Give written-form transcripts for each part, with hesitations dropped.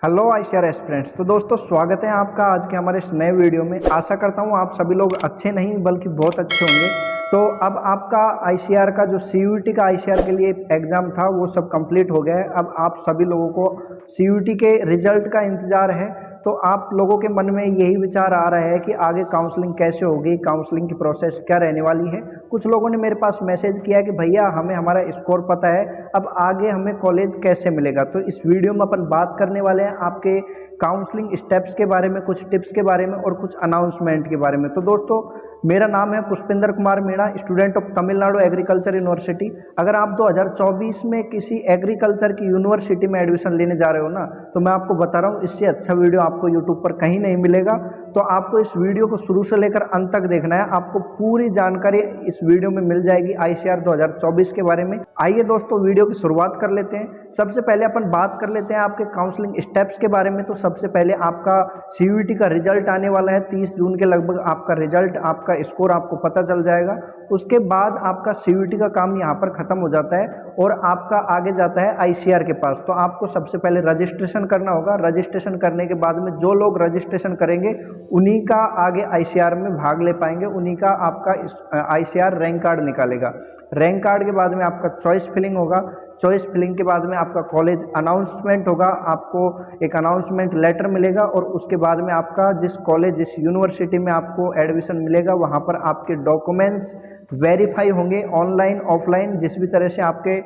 Hello ICR aspirants. तो दोस्तों स्वागत है आपका आज के हमारे इस नए वीडियो में। आशा करता हूँ आप सभी लोग अच्छे नहीं बल्कि बहुत अच्छे होंगे। तो अब आपका आईसीआर का जो सीयूईटी का आईसीआर के लिए एग्ज़ाम था वो सब कंप्लीट हो गया है। अब आप सभी लोगों को सीयूईटी के रिजल्ट का इंतज़ार है। तो आप लोगों के मन में यही विचार आ रहा है कि आगे काउंसलिंग कैसे होगी, काउंसलिंग की प्रोसेस क्या रहने वाली है। कुछ लोगों ने मेरे पास मैसेज किया कि भैया हमें हमारा स्कोर पता है, अब आगे हमें कॉलेज कैसे मिलेगा। तो इस वीडियो में अपन बात करने वाले हैं आपके काउंसलिंग स्टेप्स के बारे में, कुछ टिप्स के बारे में और कुछ अनाउंसमेंट के बारे में। तो दोस्तों मेरा नाम है Pushpinder Kumar Meena, student of Tamil Nadu agriculture university. अगर आप 2024 में किसी एग्रीकल्चर की यूनिवर्सिटी में एडमिशन लेने जा रहे हो ना, तो मैं आपको बता रहा हूँ इससे अच्छा वीडियो आपको यूट्यूब पर कहीं नहीं मिलेगा। तो आपको इस वीडियो को शुरू से लेकर अंत तक देखना है, आपको पूरी जानकारी इस वीडियो में मिल जाएगी आईसीआर 2024 के बारे में। आइए दोस्तों वीडियो की शुरुआत कर लेते हैं। सबसे पहले अपन बात कर लेते हैं आपके काउंसलिंग स्टेप्स के बारे में। तो सबसे पहले आपका सीयूईटी का रिजल्ट आने वाला है 30 जून के लगभग। आपका रिजल्ट, आपका स्कोर आपको पता चल जाएगा। उसके बाद आपका सीयूईटी का काम यहाँ पर खत्म हो जाता है और आपका आगे जाता है आईसीआर के पास। तो आपको सबसे पहले रजिस्ट्रेशन करना होगा। रजिस्ट्रेशन करने के बाद में जो लोग रजिस्ट्रेशन करेंगे उन्हीं का आगे आईसीआर में भाग ले पाएंगे, उन्हीं का आपका आईसीआर रैंक कार्ड निकालेगा। रैंक कार्ड के बाद में आपका चॉइस फिलिंग होगा। चॉइस फिलिंग के बाद में आपका कॉलेज अनाउंसमेंट होगा। आपको एक अनाउंसमेंट लेटर मिलेगा और उसके बाद में आपका जिस कॉलेज, जिस यूनिवर्सिटी में आपको एडमिशन मिलेगा वहाँ पर आपके डॉक्यूमेंट्स वेरीफाई होंगे, ऑनलाइन ऑफलाइन। जिस भी तरह से आपके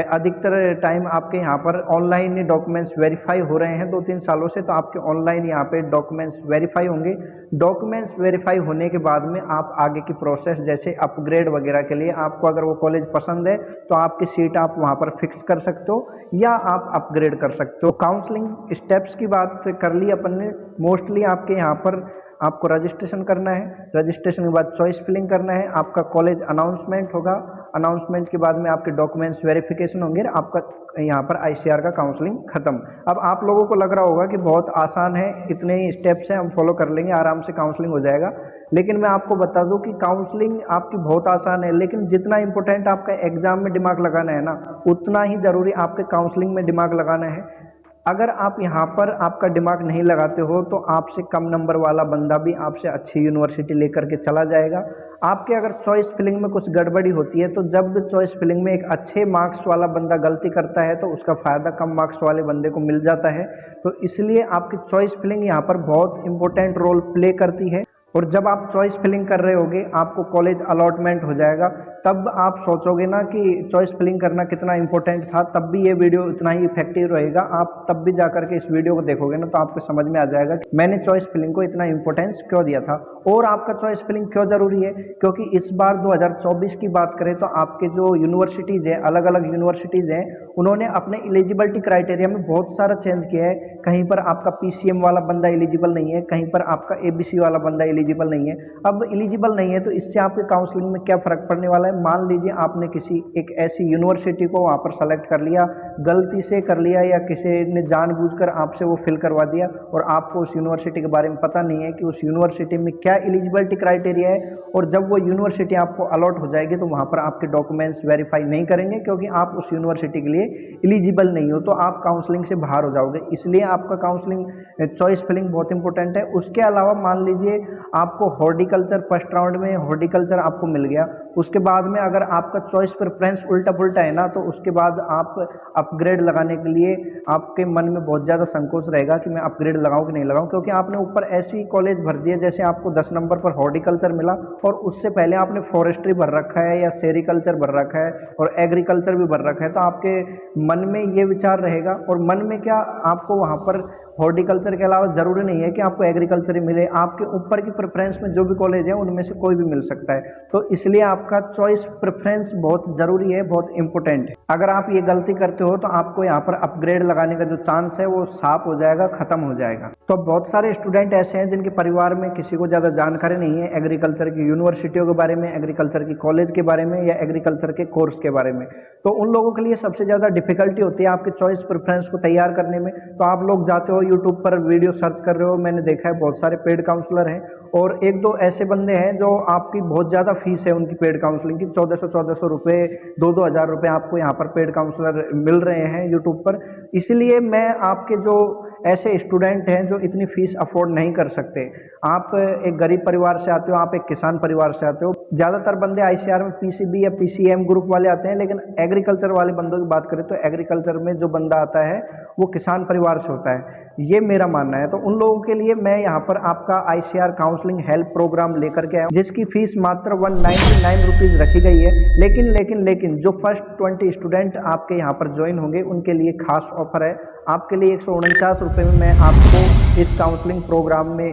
अधिकतर टाइम आपके यहाँ पर ऑनलाइन ही डॉक्यूमेंट्स वेरीफाई हो रहे हैं 2-3 सालों से, तो आपके ऑनलाइन यहाँ पे डॉक्यूमेंट्स वेरीफाई होंगे। डॉक्यूमेंट्स वेरीफाई होने के बाद में आप आगे की प्रोसेस जैसे अपग्रेड वगैरह के लिए, आपको अगर वो कॉलेज पसंद है तो आपकी सीट आप वहाँ पर फिक्स कर सकते हो या आप अपग्रेड कर सकते हो। काउंसलिंग स्टेप्स की बात कर ली अपन ने। मोस्टली आपके यहाँ पर आपको रजिस्ट्रेशन करना है, रजिस्ट्रेशन के बाद चॉइस फिलिंग करना है, आपका कॉलेज अनाउंसमेंट होगा, अनाउंसमेंट के बाद में आपके डॉक्यूमेंट्स वेरिफिकेशन होंगे, आपका यहाँ पर आईसीआर का काउंसलिंग खत्म। अब आप लोगों को लग रहा होगा कि बहुत आसान है, इतने ही स्टेप्स हैं, हम फॉलो कर लेंगे, आराम से काउंसलिंग हो जाएगा। लेकिन मैं आपको बता दूं कि काउंसलिंग आपकी बहुत आसान है, लेकिन जितना इंपॉर्टेंट आपका एग्जाम में दिमाग लगाना है ना, उतना ही ज़रूरी आपके काउंसलिंग में दिमाग लगाना है। अगर आप यहाँ पर आपका दिमाग नहीं लगाते हो तो आपसे कम नंबर वाला बंदा भी आपसे अच्छी यूनिवर्सिटी लेकर के चला जाएगा। आपके अगर चॉइस फिलिंग में कुछ गड़बड़ी होती है तो जब चॉइस फिलिंग में एक अच्छे मार्क्स वाला बंदा गलती करता है तो उसका फ़ायदा कम मार्क्स वाले बंदे को मिल जाता है। तो इसलिए आपकी चॉइस फिलिंग यहाँ पर बहुत इंपॉर्टेंट रोल प्ले करती है। और जब आप चॉइस फिलिंग कर रहे होगे, आपको कॉलेज अलॉटमेंट हो जाएगा, तब आप सोचोगे ना कि चॉइस फिलिंग करना कितना इंपॉर्टेंट था। तब भी ये वीडियो इतना ही इफेक्टिव रहेगा। आप तब भी जाकर के इस वीडियो को देखोगे ना तो आपको समझ में आ जाएगा कि मैंने चॉइस फिलिंग को इतना इंपॉर्टेंस क्यों दिया था और आपका चॉइस फिलिंग क्यों ज़रूरी है। क्योंकि इस बार 2024 की बात करें तो आपके जो यूनिवर्सिटीज़ हैं, अलग अलग यूनिवर्सिटीज़ हैं, उन्होंने अपने एलिजिबिलिटी क्राइटेरिया में बहुत सारा चेंज किया है। कहीं पर आपका पीसीएम वाला बंदा एलिजिबल नहीं है, कहीं पर आपका एबीसी वाला बंदा एलिजिबल नहीं है। अब एलिजिबल नहीं है तो इससे आपके काउंसलिंग में क्या फ़र्क पड़ने वाला है। मान लीजिए आपने किसी एक ऐसी यूनिवर्सिटी को वहाँ पर सेलेक्ट कर लिया, गलती से कर लिया या किसी ने जानबूझकर आपसे वो फिल करवा दिया और आपको उस यूनिवर्सिटी के बारे में पता नहीं है कि उस यूनिवर्सिटी में क्या एलिजिबिलिटी क्राइटेरिया है। और जब वो यूनिवर्सिटी आपको अलॉट हो जाएगी तो वहाँ पर आपके डॉक्यूमेंट्स वेरीफाई नहीं करेंगे क्योंकि आप उस यूनिवर्सिटी के लिए एलिजिबल नहीं हो, तो आप काउंसलिंग से बाहर हो जाओगे। इसलिए आपका काउंसलिंग चॉइस फिलिंग बहुत इंपॉर्टेंट है। उसके अलावा मान लीजिए आपको हॉर्टिकल्चर फर्स्ट राउंड में हॉर्टिकल्चर आपको मिल गया, उसके बाद में अगर आपका चॉइस प्रेफरेंस उल्टा पुल्टा है ना, तो उसके बाद आप अपग्रेड लगाने के लिए आपके मन में बहुत ज़्यादा संकोच रहेगा कि मैं अपग्रेड लगाऊं कि नहीं लगाऊं। क्योंकि आपने ऊपर ऐसी कॉलेज भर दिए, जैसे आपको 10 नंबर पर हॉर्टिकल्चर मिला और उससे पहले आपने फॉरेस्ट्री भर रखा है या सेरिकल्चर भर रखा है और एग्रीकल्चर भी भर रखा है, तो आपके मन में ये विचार रहेगा। और मन में क्या, आपको वहाँ पर हॉर्टिकल्चर के अलावा ज़रूरी नहीं है कि आपको एग्रीकल्चर ही मिले, आपके ऊपर की प्रेफरेंस में जो भी कॉलेज है उनमें से कोई भी मिल सकता है। तो इसलिए आपका चॉइस प्रेफरेंस बहुत ज़रूरी है, बहुत इंपॉर्टेंट है। अगर आप ये गलती करते हो तो आपको यहाँ पर अपग्रेड लगाने का जो चांस है वो साफ हो जाएगा, ख़त्म हो जाएगा। तो बहुत सारे स्टूडेंट ऐसे हैं जिनके परिवार में किसी को ज़्यादा जानकारी नहीं है एग्रीकल्चर की यूनिवर्सिटियों के बारे में, एग्रीकल्चर की कॉलेज के बारे में या एग्रीकल्चर के कोर्स के बारे में। तो उन लोगों के लिए सबसे ज़्यादा डिफिकल्टी होती है आपके चॉइस प्रेफरेंस को तैयार करने में। तो आप लोग जाते हो यूट्यूब पर वीडियो सर्च कर रहे हो, मैंने देखा है बहुत सारे पेड काउंसलर हैं और एक दो ऐसे बंदे हैं जो आपकी बहुत ज़्यादा फीस है उनकी पेड काउंसलिंग की, 1400 रुपये, 2-2 हज़ार रुपये आपको यहाँ पर पेड काउंसलर मिल रहे हैं यूट्यूब पर। इसलिए मैं आपके जो ऐसे स्टूडेंट हैं जो इतनी फीस अफोर्ड नहीं कर सकते। आप एक गरीब परिवार से आते हो, आप एक किसान परिवार से आते हो। ज़्यादातर बंदे आईसीआर में पीसीबी या पीसीएम ग्रुप वाले आते हैं, लेकिन एग्रीकल्चर वाले बंदों की बात करें तो एग्रीकल्चर में जो बंदा आता है वो किसान परिवार से होता है, ये मेरा मानना है। तो उन लोगों के लिए मैं यहाँ पर आपका आईसीआर काउंसलिंग हेल्प प्रोग्राम लेकर के आया हूँ, जिसकी फीस मात्र 199 रुपीज़ रखी गई है। लेकिन जो फर्स्ट 20 स्टूडेंट आपके यहाँ पर ज्वाइन होंगे उनके लिए खास ऑफर है। आपके लिए 149 रुपये में मैं आपको इस काउंसलिंग प्रोग्राम में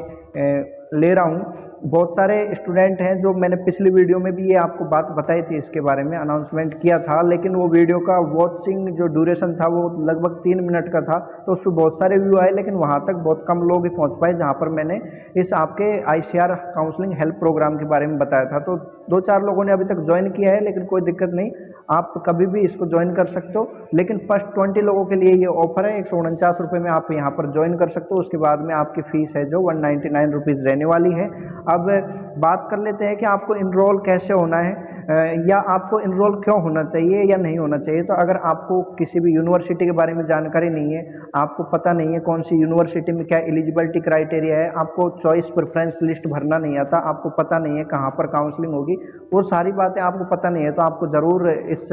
ले रहा हूँ। बहुत सारे स्टूडेंट हैं जो मैंने पिछली वीडियो में भी ये आपको बात बताई थी, इसके बारे में अनाउंसमेंट किया था, लेकिन वो वीडियो का वॉचिंग जो ड्यूरेशन था वो लगभग 3 मिनट का था, तो उस पर बहुत सारे व्यू आए, लेकिन वहाँ तक बहुत कम लोग ही पहुँच पाए जहाँ पर मैंने इस आपके आईसीआर काउंसलिंग हेल्प प्रोग्राम के बारे में बताया था। तो 2-4 लोगों ने अभी तक ज्वाइन किया है, लेकिन कोई दिक्कत नहीं, आप कभी भी इसको ज्वाइन कर सकते हो। लेकिन फर्स्ट 20 लोगों के लिए ये ऑफर है, 149 रुपये में आप यहाँ पर ज्वाइन कर सकते हो। उसके बाद में आपकी फ़ीस है जो 199 रुपीज़ रहने वाली है। अब बात कर लेते हैं कि आपको इनरोल कैसे होना है, या आपको इनरोल क्यों होना चाहिए या नहीं होना चाहिए। तो अगर आपको किसी भी यूनिवर्सिटी के बारे में जानकारी नहीं है, आपको पता नहीं है कौन सी यूनिवर्सिटी में क्या एलिजिबिलिटी क्राइटेरिया है, आपको चॉइस प्रेफरेंस लिस्ट भरना नहीं आता, आपको पता नहीं है कहाँ पर काउंसलिंग होगी, वो सारी बातें आपको पता नहीं है, तो आपको ज़रूर इस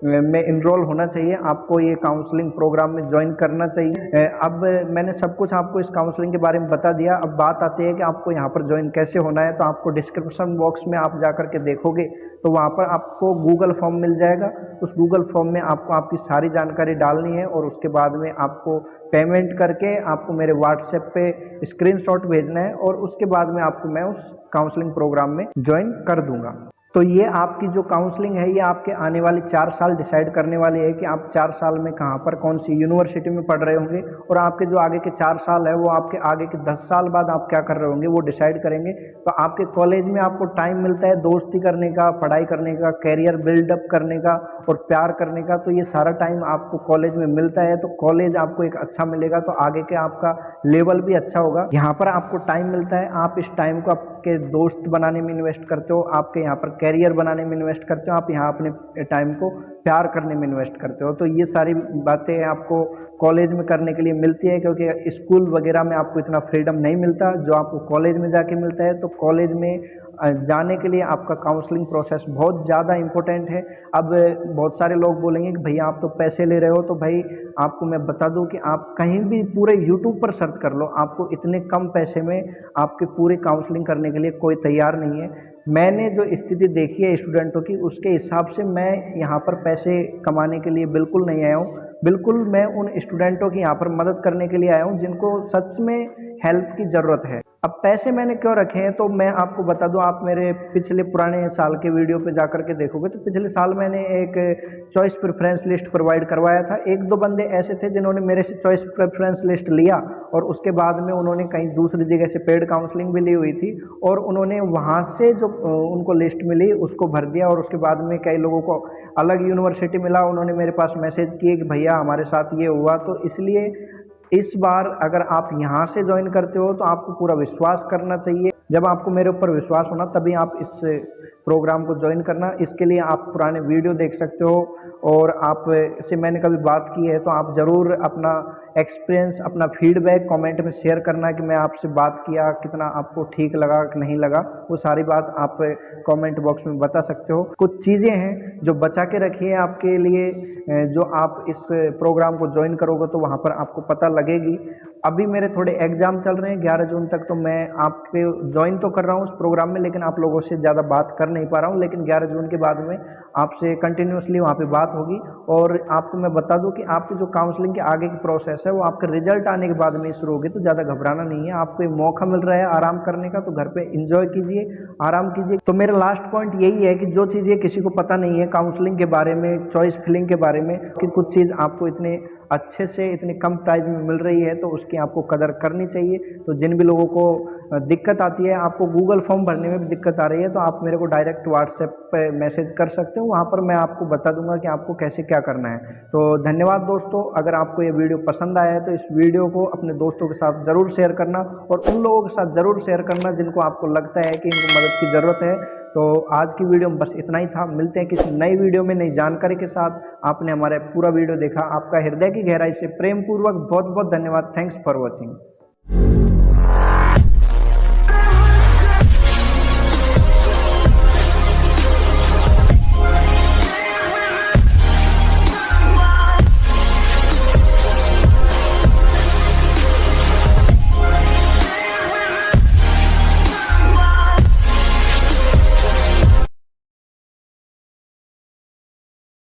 में इनरोल होना चाहिए, आपको ये काउंसलिंग प्रोग्राम में ज्वाइन करना चाहिए। अब मैंने सब कुछ आपको इस काउंसलिंग के बारे में बता दिया। अब बात आती है कि आपको यहाँ पर ज्वाइन कैसे होना है। तो आपको डिस्क्रिप्शन बॉक्स में आप जा कर के देखोगे तो वहाँ पर आपको गूगल फॉर्म मिल जाएगा। उस गूगल फॉर्म में आपको आपकी सारी जानकारी डालनी है और उसके बाद में आपको पेमेंट करके आपको मेरे व्हाट्सएप पे स्क्रीनशॉट भेजना है और उसके बाद में आपको मैं उस काउंसलिंग प्रोग्राम में ज्वाइन कर दूंगा। तो ये आपकी जो काउंसलिंग है ये आपके आने वाले 4 साल डिसाइड करने वाली है कि आप 4 साल में कहाँ पर कौन सी यूनिवर्सिटी में पढ़ रहे होंगे, और आपके जो आगे के 4 साल है वो आपके आगे के 10 साल बाद आप क्या कर रहे होंगे वो डिसाइड करेंगे। तो आपके कॉलेज में आपको टाइम मिलता है दोस्ती करने का, पढ़ाई करने का, कैरियर बिल्डअप करने का और प्यार करने का, तो ये सारा टाइम आपको कॉलेज में मिलता है। तो कॉलेज आपको एक अच्छा मिलेगा तो आगे के आपका लेवल भी अच्छा होगा। यहाँ पर आपको टाइम मिलता है, आप इस टाइम को आपके दोस्त बनाने में इन्वेस्ट करते हो, आपके यहाँ पर कैरियर बनाने में इन्वेस्ट करते हो, आप यहाँ अपने टाइम को प्यार करने में इन्वेस्ट करते हो। तो ये सारी बातें आपको कॉलेज में करने के लिए मिलती है, क्योंकि स्कूल वगैरह में आपको इतना फ्रीडम नहीं मिलता जो आपको कॉलेज में जाके मिलता है। तो कॉलेज में जाने के लिए आपका काउंसलिंग प्रोसेस बहुत ज़्यादा इम्पोर्टेंट है। अब बहुत सारे लोग बोलेंगे कि भैया आप तो पैसे ले रहे हो, तो भाई आपको मैं बता दूं कि आप कहीं भी पूरे यूट्यूब पर सर्च कर लो, आपको इतने कम पैसे में आपके पूरे काउंसलिंग करने के लिए कोई तैयार नहीं है। मैंने जो स्थिति देखी है स्टूडेंटों की, उसके हिसाब से मैं यहाँ पर पैसे कमाने के लिए बिल्कुल नहीं आया हूँ। बिल्कुल मैं उन स्टूडेंटों की यहाँ पर मदद करने के लिए आया हूँ जिनको सच में हेल्प की ज़रूरत है। अब पैसे मैंने क्यों रखे हैं तो मैं आपको बता दूं, आप मेरे पिछले पुराने साल के वीडियो पे जाकर के देखोगे तो पिछले साल मैंने एक चॉइस प्रेफरेंस लिस्ट प्रोवाइड करवाया था। 1-2 बंदे ऐसे थे जिन्होंने मेरे से चॉइस प्रेफरेंस लिस्ट लिया और उसके बाद में उन्होंने कहीं दूसरी जगह से पेड काउंसलिंग भी ली हुई थी और उन्होंने वहाँ से जो उनको लिस्ट मिली उसको भर दिया। और उसके बाद में कई लोगों को अलग यूनिवर्सिटी मिला, उन्होंने मेरे पास मैसेज किए कि भैया हमारे साथ ये हुआ। तो इसलिए इस बार अगर आप यहाँ से ज्वाइन करते हो तो आपको पूरा विश्वास करना चाहिए। जब आपको मेरे ऊपर विश्वास होना तभी आप इस प्रोग्राम को ज्वाइन करना। इसके लिए आप पुराने वीडियो देख सकते हो और आप से मैंने कभी बात की है तो आप ज़रूर अपना एक्सपीरियंस, अपना फीडबैक कमेंट में शेयर करना कि मैं आपसे बात किया, कितना आपको ठीक लगा कि नहीं लगा, वो सारी बात आप कमेंट बॉक्स में बता सकते हो। कुछ चीज़ें हैं जो बचा के रखी है आपके लिए, जो आप इस प्रोग्राम को ज्वाइन करोगे तो वहाँ पर आपको पता लगेगी। अभी मेरे थोड़े एग्ज़ाम चल रहे हैं 11 जून तक, तो मैं आपके ज्वाइन तो कर रहा हूँ उस प्रोग्राम में, लेकिन आप लोगों से ज़्यादा बात कर नहीं पा रहा हूँ। लेकिन 11 जून के बाद में आपसे कंटिन्यूसली वहाँ पे बात होगी। और आपको मैं बता दूँ कि आपकी जो काउंसलिंग के आगे की प्रोसेस है वो आपका रिजल्ट आने के बाद में शुरू होगी। तो ज़्यादा घबराना नहीं है, आपको एक मौका मिल रहा है आराम करने का, तो घर पे एंजॉय कीजिए, आराम कीजिए। तो मेरा लास्ट पॉइंट यही है कि जो चीज़ें किसी को पता नहीं है काउंसलिंग के बारे में, चॉइस फिलिंग के बारे में, कि कुछ चीज़ आपको इतने अच्छे से इतने कम प्राइस में मिल रही है तो उसकी आपको कदर करनी चाहिए। तो जिन भी लोगों को दिक्कत आती है, आपको गूगल फॉर्म भरने में भी दिक्कत आ रही है, तो आप मेरे को डायरेक्ट व्हाट्सएप पे मैसेज कर सकते हो, वहाँ पर मैं आपको बता दूंगा कि आपको कैसे क्या करना है। तो धन्यवाद दोस्तों। अगर आपको ये वीडियो पसंद आया है तो इस वीडियो को अपने दोस्तों के साथ ज़रूर शेयर करना और उन लोगों के साथ ज़रूर शेयर करना जिनको आपको लगता है कि इनको मदद की ज़रूरत है। तो आज की वीडियो में बस इतना ही था। मिलते हैं किसी नई वीडियो में नई जानकारी के साथ। आपने हमारा पूरा वीडियो देखा, आपका हृदय की गहराई से प्रेम पूर्वक बहुत बहुत धन्यवाद। Thanks for watching.